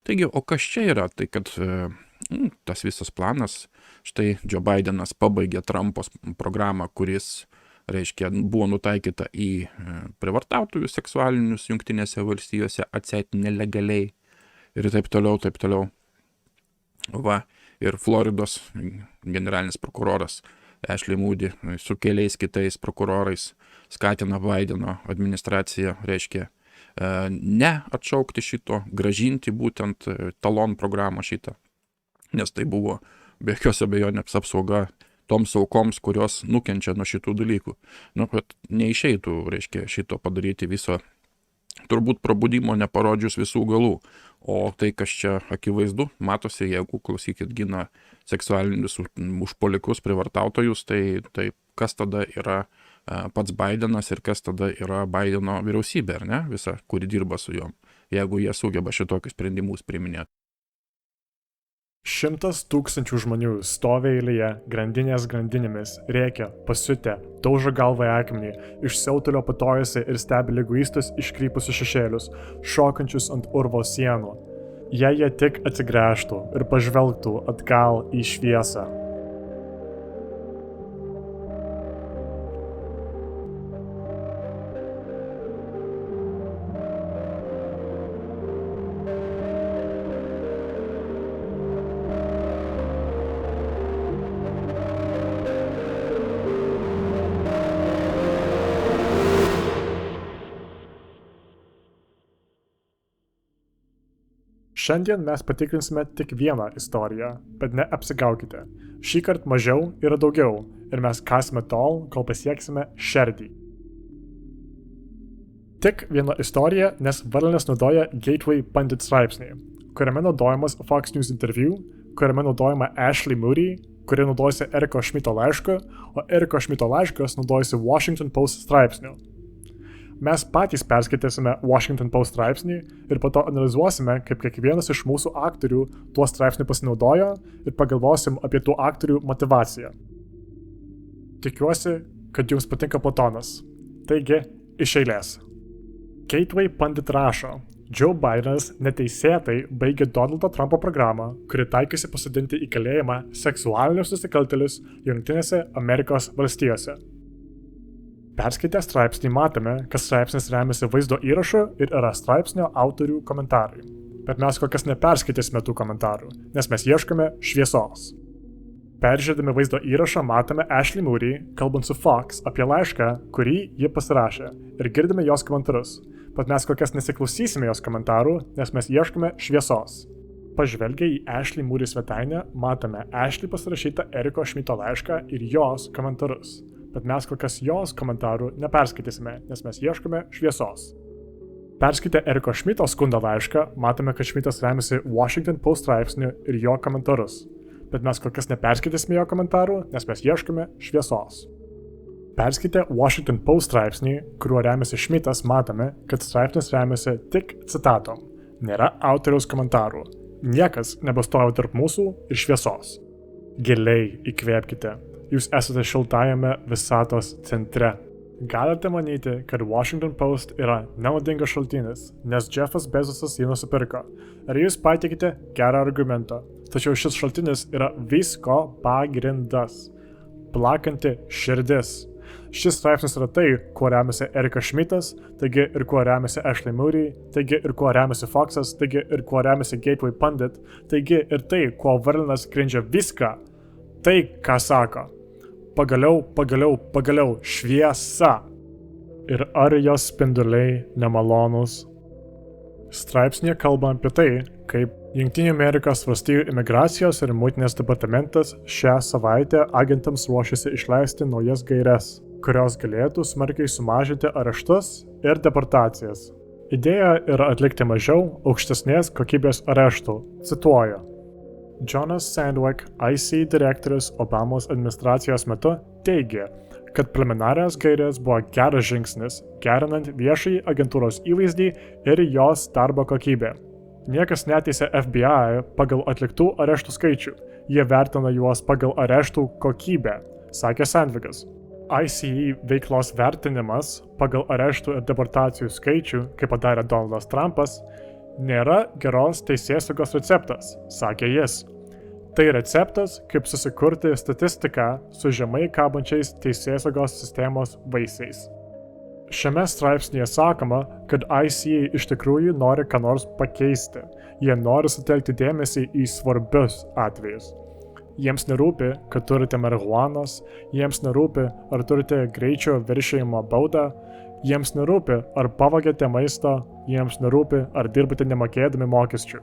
Taigi, o kas čia yra? Tai kad tas visas planas, štai Joe Bidenas pabaigė Trumpo programą, kuris, reiškia, buvo nutaikyta į prievartautojus seksualinius Jungtinėse valstijose, atseit nelegaliai ir taip toliau, taip toliau. Va, ir Floridos generalinis prokuroras Ashley Moody su keliais kitais prokurorais skatina Bideno administraciją, reiškia, ne atšaukti šito, grąžinti būtent talon programą šitą, nes tai buvo be jokios abejonės apsauga toms aukoms, kurios nukenčia nuo šitų dalykų. Nu, kad neišeitų, reiškia, šito padaryti viso, turbūt probudimo neparodžius visų galų. O tai, kas čia akivaizdu, matosi, jeigu, klausykit, gina seksualinius užpuolikus, prievartautojus, tai kas tada yra pats Bidenas ir kas tada yra Bideno vyriausybė, ar ne, visa, kuri dirba su juom, jeigu jie sugeba šitokius sprendimus priiminėti. 100 000 žmonių stovi eilėje, grandinės grandinėmis, rėkia, pasiutę, daužo galvą į akmenį, iš siautulio patojasi ir stebi liguistus iškrypusius šešėlius, šokančius ant urvo sienų. Jei jie tik atsigręžtų ir pažvelgtų atgal į šviesą. Šiandien mes patikrinsime tik vieną istoriją, bet neapsigaukite. Šįkart mažiau yra daugiau ir mes kasime tol, kol pasieksime šerdį. Tik viena istorija, nes Varlinas naudoja Gateway Pundit straipsnį, kuriame naudojamas Fox News interview, kuriame naudojama Ashley Moody, kuri naudojasi Eriko Šmito laišku, o Eriko Šmito laiškas naudojasi Washington Post straipsniu. Mes patys perskaitysime Washington Post straipsnį ir po to analizuosime, kaip kiekvienas iš mūsų aktorių tuo straipsniu pasinaudojo ir pagalvosim apie tų aktorių motivaciją. Tikiuosi, kad jums patinka platonas. Taigi, iš eilės. Gateway Pundit rašo, Joe Bidenas neteisėtai baigė Donaldo Trumpo programą, kuri taikėsi pasodinti į kalėjimą seksualinius nusikaltėlius Jungtinėse Amerikos valstijose. Perskaitę straipsnį matome, kad straipsnis remiasi vaizdo įrašu ir yra straipsnio autorių komentarai. Bet mes kol kas neperskaitysime tų komentarų, nes mes ieškome šviesos. Peržiūrėdami vaizdo įrašą matome Ashley Moody, kalbant su Fox apie laišką, kurį ji pasirašė, ir girdime jos komentarus. Bet mes kol kas nesiklausysime jos komentarų, nes mes ieškome šviesos. Pažvelgę į Ashley Moody svetainę, matome Ashley pasirašytą Eriko Šmito laišką ir jos komentarus. Bet mes kol kas jos komentarų neperskaitysime, nes mes ieškome šviesos. Perskaitę Eriko Šmito skundą laišką, matome, kad Šmitas remiasi Washington Post straipsniu ir jo komentarus. Bet mes kol kas neperskaitysime jo komentarų, nes mes ieškome šviesos. Perskaitę Washington Post straipsnį, kuriuo remiasi Šmitas, matome, kad straipsnis remiasi tik citatom. Nėra autoriaus komentarų. Niekas nebestovi tarp mūsų ir šviesos. Giliai įkvėpkite. Jūs esate šiltajame visatos centre. Galite manyti, kad Washington Post yra nenaudingas šaltinis, nes Jeffas Bezosas jį nusipirko. Ir jūs pateikite gerą argumentą. Tačiau šis šaltinis yra visko pagrindas. Plakanti širdis. Šis straipsnis yra tai, kuo remiasi Erikas Šmitas, taigi ir kuo remiasi Ashley Moody, taigi ir kuo remiasi Foxas, taigi ir kuo remiasi Gateway Pundit, taigi ir tai, kuo Varlinas grindžia viską. Tai, ką sako. Pagaliau, šviesa. Ir ar jos spinduliai nemalonūs? Straipsnėje kalba apie tai, kaip Jungtinių Amerikos valstijų imigracijos ir muitinės departamentas šią savaitę agentams ruošiasi išleisti naujas gaires, kurios galėtų smarkiai sumažinti areštus ir deportacijas. Idėja yra atlikti mažiau aukštesnės kokybės areštų. Cituoju. Jonas Sandwick, IC direktorius Obamos administracijos metu, teigė, kad preliminarios gairės buvo geras žingsnis, gerinant viešąjį agentūros įvaizdį ir jos darbo kokybę. Niekas neteisė FBI pagal atliktų areštų skaičių, jie vertina juos pagal areštų kokybę, sakė Sandwickas. ICE veiklos vertinimas pagal areštų ir deportacijų skaičių, kaip padarė Donaldas Trumpas, Nėra geros teisėsaugos receptas, sakė jis. Tai receptas, kaip susikurti statistiką su žemai kabančiais teisėsaugos sistemos vaisiais. Šiame straipsnyje sakoma, kad ICE iš tikrųjų nori ką nors pakeisti. Jie nori sutelkti dėmesį į svarbius atvejus. Jiems nerūpi, kad turite marihuanos, jiems nerūpi, ar turite greičio viršijimo baudą, jiems nerūpi, ar pavogėte maisto, jiems nerūpi, ar dirbate nemokėdami mokesčių.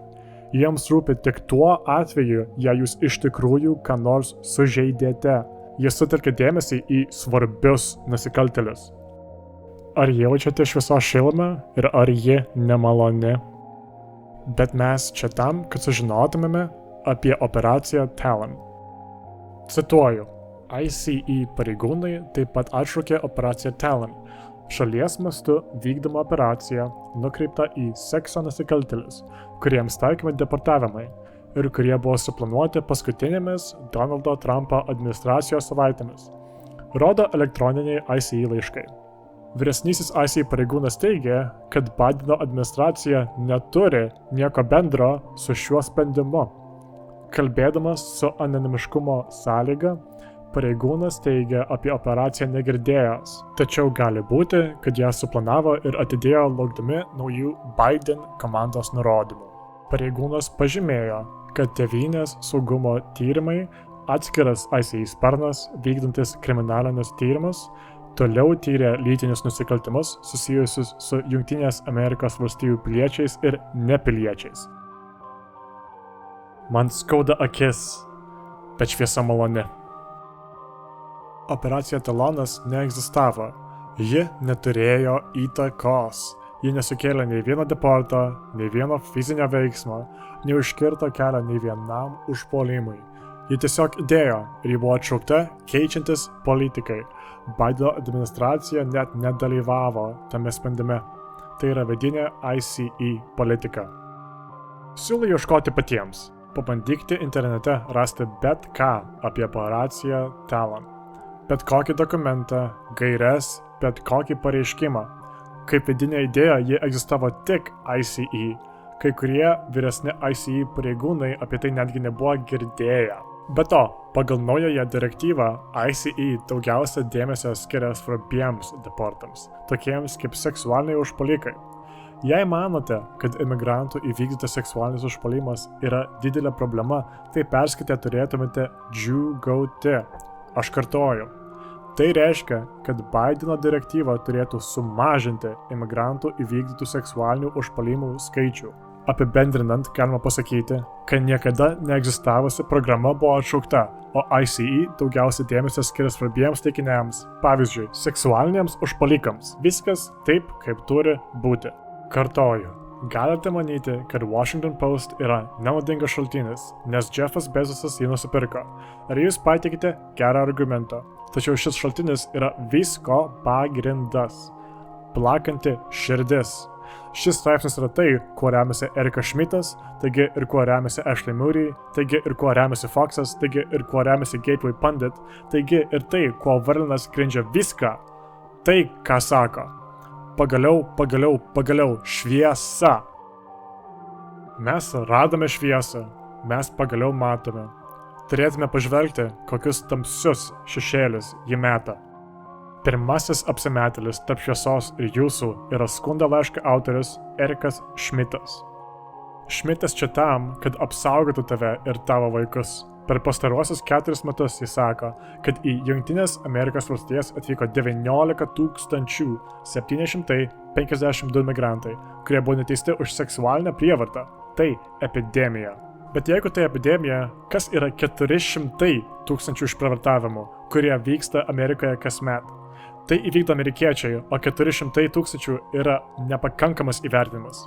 Jiems rūpi tik tuo atveju, jei jūs iš tikrųjų ką nors sužeidėte. Jie sutelkia dėmesį į svarbius nusikaltėlius. Ar jaučiate šviesos šilumą ir ar ji nemaloni? Bet mes čia tam, kad sužinotumėme apie operaciją Talon. Cituoju, ICE pareigūnai taip pat atšaukė operaciją Talon, šalies mastu vykdoma operacija nukreipta į sekso nusikaltėlius, kuriems taikomi deportavimai ir kurie buvo suplanuoti paskutinėmis Donaldo Trumpo administracijos savaitėmis, rodo elektroniniai ICE laiškai. Vyresnysis ICE pareigūnas teigia, kad Bideno administracija neturi nieko bendro su šiuo sprendimu. Kalbėdamas su anonimiškumo sąlyga, pareigūnas teigia apie operaciją negirdėjęs, tačiau gali būti, kad ją suplanavo ir atidėjo laukdami naujų Biden komandos nurodymų. Pareigūnas pažymėjo, kad Tėvynės saugumo tyrimai, atskiras ICE sparnas vykdantis kriminalinius tyrimus, toliau tyrė lytinius nusikaltimus susijusius su Jungtinės Amerikos valstijų piliečiais ir nepiliečiais. Man skauda akis, bet šviesa maloni. Operacija Talonas neegzistavo. Ji neturėjo įtakos. Ji nesukėlė nei vieno deporto, nei vieno fizinio veiksmo, nei užkirto kelią nei vienam užpuolimui. Ji tiesiog idėjo ir ji buvo atšaukta keičiantis politikai. Bideno administracija net nedalyvavo tame sprendime. Tai yra vidinė ICE politika. Siūlau ieškoti patiems. Pabandykite internete rasti bet ką apie operaciją Talon. Bet kokį dokumentą, gaires, bet kokį pareiškimą. Kaip vidinė idėja ji egzistavo tik ICE. Kai kurie vyresni ICE pareigūnai apie tai netgi nebuvo girdėję. Be to, pagal naująją direktyvą, ICE daugiausia dėmesio skiria svarbiems deportams, tokiems kaip seksualiniai užpuolikai. Jei manote, kad imigrantų įvykdytas seksualinis užpuolimas yra didelė problema, tai perskaitę turėtumėte džiūgauti. Aš kartoju. Tai reiškia, kad Bideno direktyva turėtų sumažinti imigrantų įvykdytų seksualinių užpuolimų skaičių. Apibendrinant, galima pasakyti, kad niekada neegzistavusi programa buvo atšaukta, o ICE daugiausia dėmesio skiria svarbiems taikiniams, pavyzdžiui, seksualiniams užpuolikams. Viskas taip, kaip turi būti. Kartoju, galite manyti, kad Washington Post yra nenaudingas šaltinis, nes Jeffas Bezosas jį nusipirko. Ar jūs pateikite gerą argumentą? Tačiau šis šaltinis yra visko pagrindas. Plakanti širdis. Šis straipsnis yra tai, kuo remiasi Erikas Šmitas, taigi ir kuo remiasi Ashley Moody, taigi ir kuo remiasi Foxas, taigi ir kuo remiasi Gateway Pundit, taigi ir tai, kuo Varlinas grindžia viską. Tai, ką sako. Pagaliau, šviesa. Mes radome šviesą, mes pagaliau matome. Turėtume pažvelgti, kokius tamsius šešėlius ji meta. Pirmasis apsimetėlis tarp šviesos ir jūsų yra skundo laiško autorius Erikas Šmitas. Šmitas čia tam, kad apsaugotų tave ir tavo vaikus. Per pastaruosius 4 metus jis sako, kad į Jungtinės Amerikos valstijas atvyko 19 752 migrantai, kurie buvo neteisti už seksualinę prievartą. Tai epidemija. Bet jeigu tai epidemija, kas yra 400 000 išprievartavimų, kurie vyksta Amerikoje kasmet? Tai įvykdo amerikiečiai, o 400 000 yra nepakankamas įvertinimas.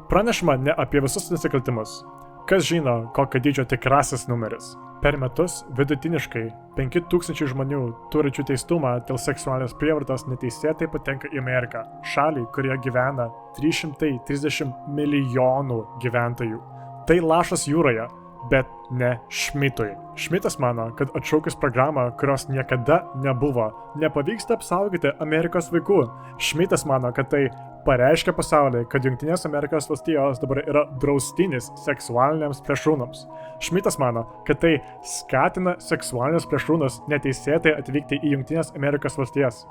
Pranešama ne apie visus nusikaltimus. Kas žino, kokio dydžio tikrasis numeris? Per metus vidutiniškai 5000 žmonių turinčių teistumą dėl seksualinės prievartos neteisėtai patenka į Ameriką, šalį, kurioje gyvena 330 milijonų gyventojų. Tai lašas jūroje. bet ne Šmitui. Šmitas mano, kad atšaukus programą, kurios niekada nebuvo, nepavyksta apsaugoti Amerikos vaikų. Šmitas mano, kad tai pareiškia pasauliai, kad Jungtinės Amerikos valstijos dabar yra draustinis seksualiniams plėšrūnams. Šmitas mano, kad tai skatina seksualinius plėšrūnus neteisėtai atvykti į Jungtinės Amerikos valstijas.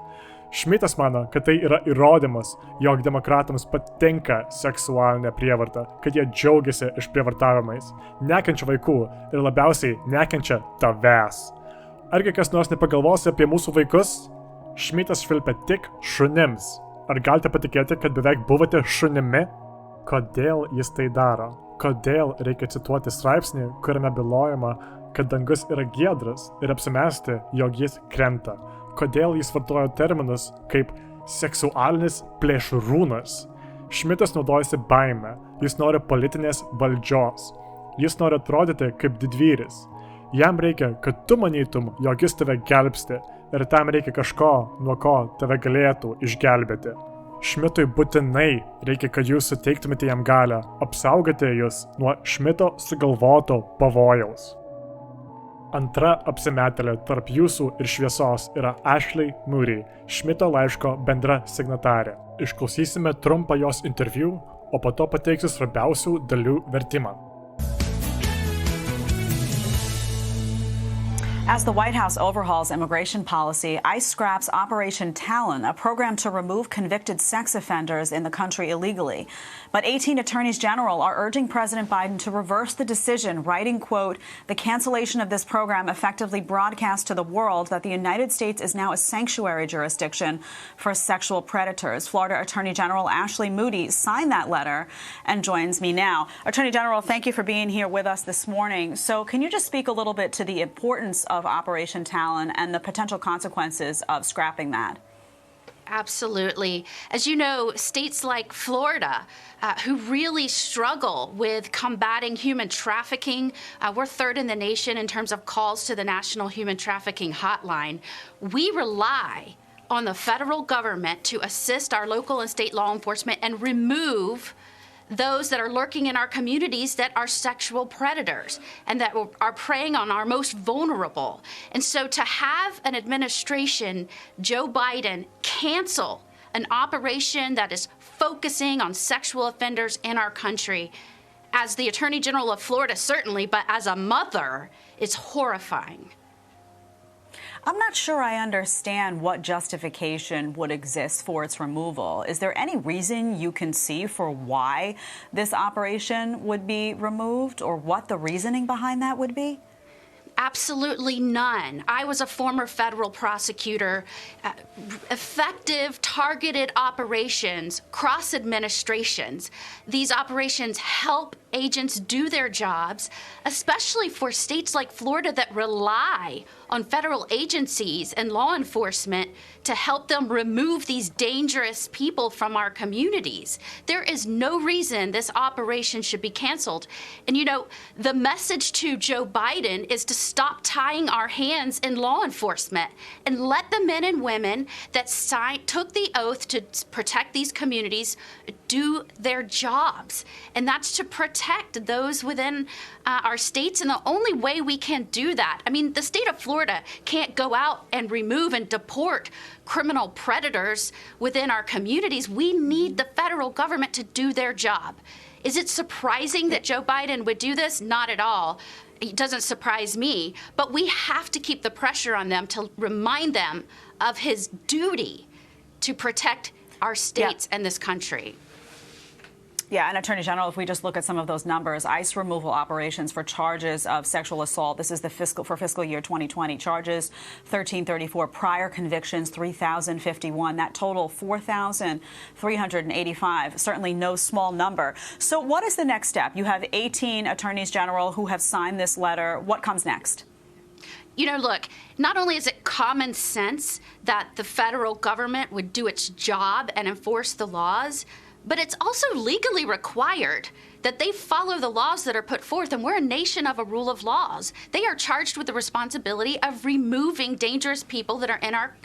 Šmitas mano, kad tai yra įrodymas, jog demokratams patinka seksualinė prievarta, kad jie džiaugiasi išprievartavimais, nekenčia vaikų ir labiausiai nekenčia tavęs. Argi kas nors nepagalvos apie mūsų vaikus? Šmitas švilpia tik šunims. Ar galite patikėti, kad beveik buvote šunimi? Kodėl jis tai daro? Kodėl reikia cituoti straipsnį, kuriame bylojama, kad dangus yra giedras ir apsimesti, jog jis krenta? Kodėl jis vartojo terminus kaip seksualinis plėšrūnas? Šmitas naudojasi baime, jis nori politinės valdžios, jis nori atrodyti kaip didvyris. Jam reikia, kad tu manytum, jog jis tave gelbsti ir tam reikia kažko, nuo ko tave galėtų išgelbėti. Šmitui būtinai reikia, kad jūs suteiktumėte jam galią apsaugoti jūs nuo Šmito sugalvoto pavojaus. Antra apsimetėlė tarp jūsų ir šviesos yra Ashley Moody, Šmito laiško bendra signatarė. Išklausysime trumpą jos interviu, o po to pateiksiu svarbiausių dalių vertimą. As the White House overhauls immigration policy, ICE scraps Operation Talon, a program to remove convicted sex offenders in the country illegally. But 18 attorneys general are urging President Biden to reverse the decision, writing, quote, "The cancellation of this program effectively broadcasts to the world that the United States is now a sanctuary jurisdiction for sexual predators." Florida Attorney General Ashley Moody signed that letter and joins me now. Attorney General, thank you for being here with us this morning. So can you just speak a little bit to the importance of Operation Talon and the potential consequences of scrapping that? Absolutely. As you know, states like Florida, who really struggle with combating human trafficking, we're third in the nation in terms of calls to the National Human Trafficking Hotline. We rely on the federal government to assist our local and state law enforcement and remove those that are lurking in our communities that are sexual predators and that are preying on our most vulnerable. And so to have an administration, Joe Biden, cancel an operation that is focusing on sexual offenders in our country, as the Attorney General of Florida, certainly, but as a mother, it's horrifying. I'm not sure I understand what justification would exist for its removal. Is there any reason you can see for why this operation would be removed, or what the reasoning behind that would be? Absolutely none. I was a former federal prosecutor. Effective, targeted operations, cross administrations. These operations help agents do their jobs, especially for states like Florida that rely on federal agencies and law enforcement to help them remove these dangerous people from our communities. There is no reason this operation should be canceled. And you know, the message to Joe Biden is to stop tying our hands in law enforcement and let the men and women that took the oath to protect these communities do their jobs. And that's to protect those within our states. And the only way we can do that, I mean, the state of Florida can't go out and remove and deport criminal predators within our communities. We need the federal government to do their job. Is it surprising that Joe Biden would do this? Not at all. It doesn't surprise me, but we have to keep the pressure on them to remind them of his duty to protect our states and this country. Yeah, and Attorney General, if we just look at some of those numbers, ICE removal operations for charges of sexual assault, this is the fiscal year 2020, charges 1,334, prior convictions 3,051, that total 4,385, certainly no small number. So what is the next step? You have 18 attorneys general who have signed this letter. What comes next? You know, look, not only is it common sense that the federal government would do its job and enforce the laws, but it's also legally required that they follow the laws that are put forth, and we're a nation of a rule of laws. They are charged with the responsibility of removing dangerous people that are in our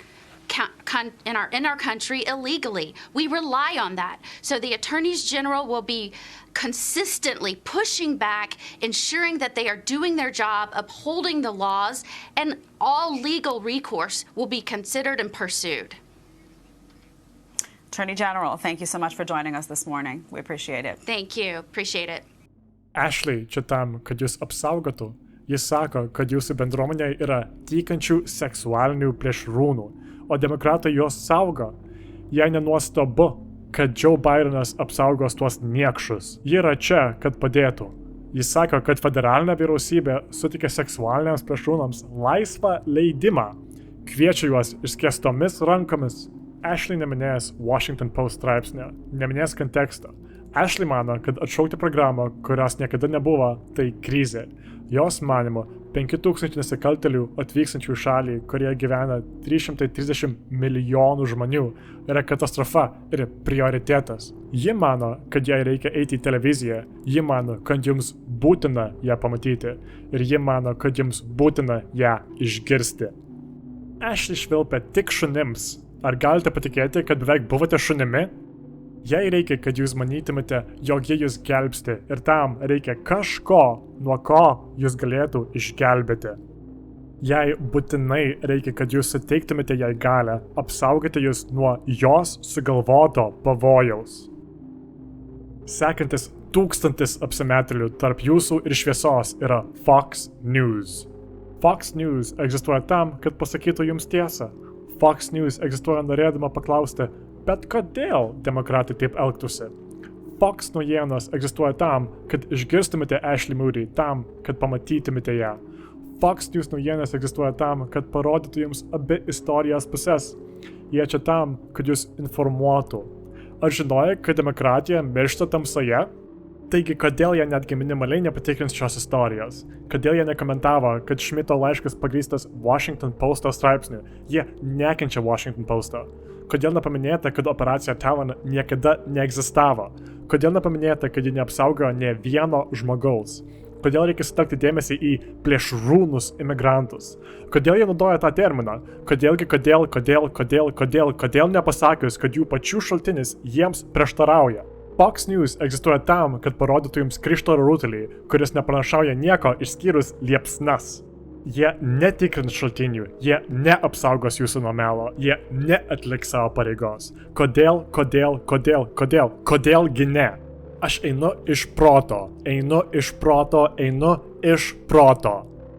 in our country illegally. We rely on that. So the attorneys general will be consistently pushing back, ensuring that they are doing their job, upholding the laws, and all legal recourse will be considered and pursued. Attorney General, thank you so much for joining us this morning. We appreciate it. Thank you. Appreciate it. Ashley čia tam, kad jūs apsaugotų. Jis sako, kad jūsų bendruomenė yra tykančių seksualinių plėšrūnų, o demokratai juos saugo. Jei nenuostabu, kad Joe Bidenas apsaugos tuos niekšus. Ji yra čia, kad padėtų. Jis sako, kad federalinė vyriausybė sutikė seksualiniams plėšrūnams laisvą leidimą. Kviečia juos išskėstomis rankomis. Ashley neminėjęs Washington Post straipsnio, neminėjęs konteksto. Ashley mano, kad atšaukti programą, kurios niekada nebuvo, tai krizė. Jos manimo, 5000 nusikaltėlių atvykstančių į šalį, kurioje gyvena 330 milijonų žmonių, yra katastrofa ir prioritetas. Ji mano, kad jai reikia eiti į televiziją, ji mano, kad jums būtina ją pamatyti ir ji mano, kad jums būtina ją išgirsti. Ashley švilpia tik šunims. Ar galite patikėti, kad beveik buvote šunimi? Jei reikia, kad jūs manytumėte, jog jie jūs gelbsti ir tam reikia kažko, nuo ko jūs galėtų išgelbėti. Jei būtinai reikia, kad jūs suteiktumėte jai galią, apsaugoti jūs nuo jos sugalvoto pavojaus. Sekantis 1000 apsimetėlių tarp jūsų ir šviesos yra Fox News. Fox News egzistuoja tam, kad pasakytų jums tiesą. Fox News egzistuoja norėdama paklausti, bet kodėl demokratai taip elgtųsi? Fox naujienos egzistuoja tam, kad išgirstumėte Ashley Moody, tam, kad pamatytumėte ją. Fox News naujienos egzistuoja tam, kad parodytų jums abi istorijos pusės. Jie čia tam, kad jūs informuotų. Ar žinojai, kad demokratija miršta tamsoje? Taigi, kodėl jie netgi minimaliai nepatikrins šios istorijos? Kodėl jie nekomentavo, kad Šmito laiškas pagrįstas Washington Posto straipsniu? Jie nekenčia Washington Posto. Kodėl nepaminėta, kad operacija Talon niekada neegzistavo? Kodėl nepaminėta, kad ji neapsaugojo nė vieno žmogaus? Kodėl reikia sutelkti dėmesį į plėšrūnus imigrantus? Kodėl jie naudoja tą terminą? Kodėl nepasakius, kad jų pačių šaltinis jiems prieštarauja? Fox News egzistuoja tam, kad parodytų jums krištolo rutulį, kuris nepranašauja nieko išskyrus liepsnas. Jie netikrins šaltinių, jie neapsaugos jūsų nuo melo, jie neatliks savo pareigos. Kodėlgi ne? Aš einu iš proto.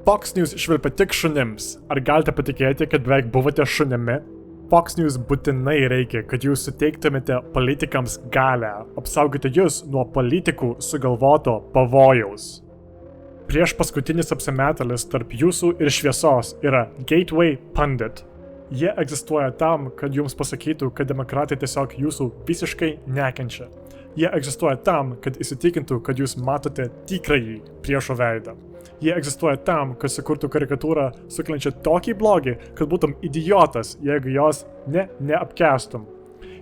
Fox News švilpia tik šunims. Ar galite patikėti, kad beveik buvote šunimi? Fox News būtinai reikia, kad jūs suteiktumėte politikams galią, apsaugoti jūs nuo politikų sugalvoto pavojaus. Prieš paskutinis apsimetėlis tarp jūsų ir šviesos yra Gateway Pundit. Jie egzistuoja tam, kad jums pasakytų, kad demokratai tiesiog jūsų visiškai nekenčia. Jie egzistuoja tam, kad įsitikintų, kad jūs matote tikrąjį priešo veidą. Jie egzistuoja tam, kad sukurtų karikatūrą sukeliančią tokį blogį, kad būtum idiotas, jeigu jos neapkęstum.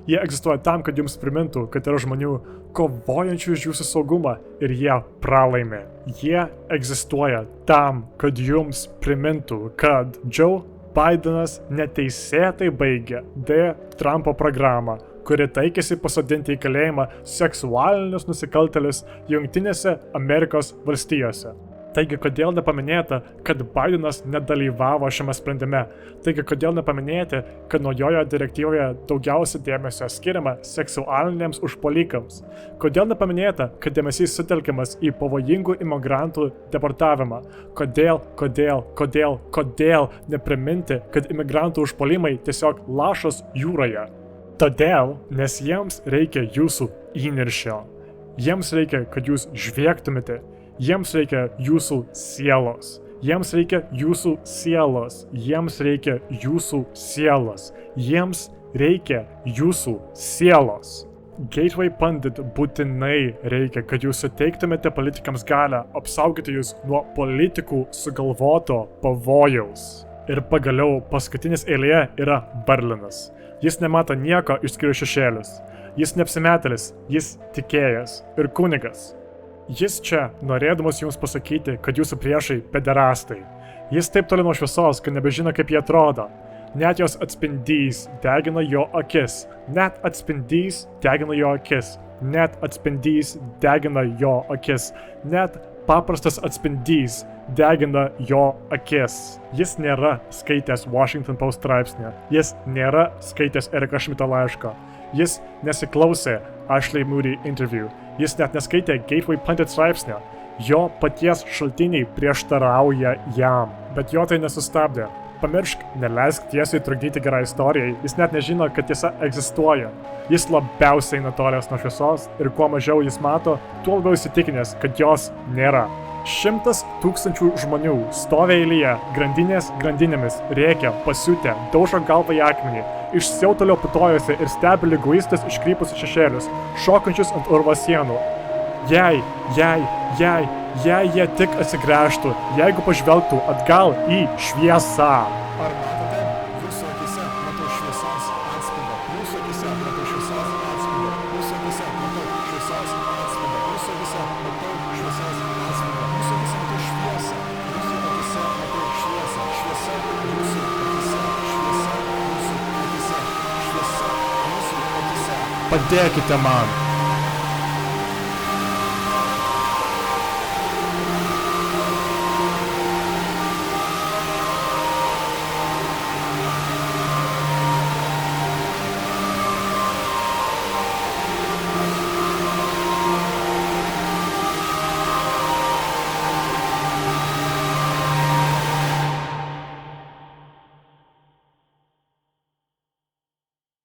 Jie egzistuoja tam, kad jums primintų, kad yra žmonių kovojančių už jūsų saugumą ir jie pralaimė. Jie egzistuoja tam, kad jums primintų, kad Joe Bidenas neteisėtai baigė Trumpo programą, kuri taikėsi pasodinti į kalėjimą seksualinius nusikaltėlius Jungtinėse Amerikos valstijose. Taigi, kodėl nepaminėta, kad Bidenas nedalyvavo šiame sprendime? Taigi, kodėl nepaminėti, kad naujojo direktyvoje daugiausia dėmesio skiriama seksualiniams užpuolikams? Kodėl nepaminėta, kad dėmesys sutelkiamas į pavojingų imigrantų deportavimą? Kodėl nepriminti, kad imigrantų užpuolimai tiesiog lašas jūroje? Todėl, nes jiems reikia jūsų įniršio. Jiems reikia, kad jūs žviegtumėte. Jiems reikia jūsų sielos. Jiems reikia jūsų sielos. Jiems reikia jūsų sielos. Jiems reikia jūsų sielos. Gateway Pundit būtinai reikia, kad jūs suteiktumėte politikams galią apsaugoti jūs nuo politikų sugalvoto pavojaus. Ir pagaliau paskutinis eilėje yra Varlinas. Jis nemato nieko išskyrus šešėlius. Jis neapsimetėlis, jis tikėjas ir kunigas. Jis čia, norėdamas jums pasakyti, kad jūsų priešai pederastai. Jis taip toli nuo šviesos, kad nebežino, kaip jie atrodo. Net jos atspindys degina jo akis. Net atspindys degina jo akis. Net atspindys degina jo akis. Net paprastas atspindys degina jo akis. Jis nėra skaitęs Washington Post straipsnį. Jis nėra skaitęs Eriko Šmito laiško. Jis nesiklausė Ashley Moody interview. Jis net neskaitė Gateway Pundit straipsnio. Jo paties šaltiniai prieštarauja jam. Bet jo tai nesustabdė. Pamiršk, neleisk tiesiai trukdyti gerai istorijai. Jis net nežino, kad tiesa egzistuoja. Jis labiausiai nutolęs nuo šviesos ir kuo mažiau jis mato, tuo labiau įsitikinęs, kad jos nėra. 100 000 žmonių stovi eilėje, grandinės grandinėmis, rėkia, pasiutę, daužo galvą į akmenį, iš siautulio putojasi ir stebi liguistas iškrypusius šešėlius, šokančius ant urvo sienų. Jei jie tik atsigręžtų, jeigu pažvelgtų atgal į šviesą. Ar matote? Jūsų akise matau šviesos atspaudą. Jūsų akise matau šviesos atspaudą. Jūsų akise matau šviesos atspaudą. Jūsų akise matau šviesos atspaudą. Jūsų akise matau šviesą. Jūsų akise matau šviesą. Šviesa jūsų akise. Šviesa jūsų akise. Šviesa jūsų akise. Padėkite man.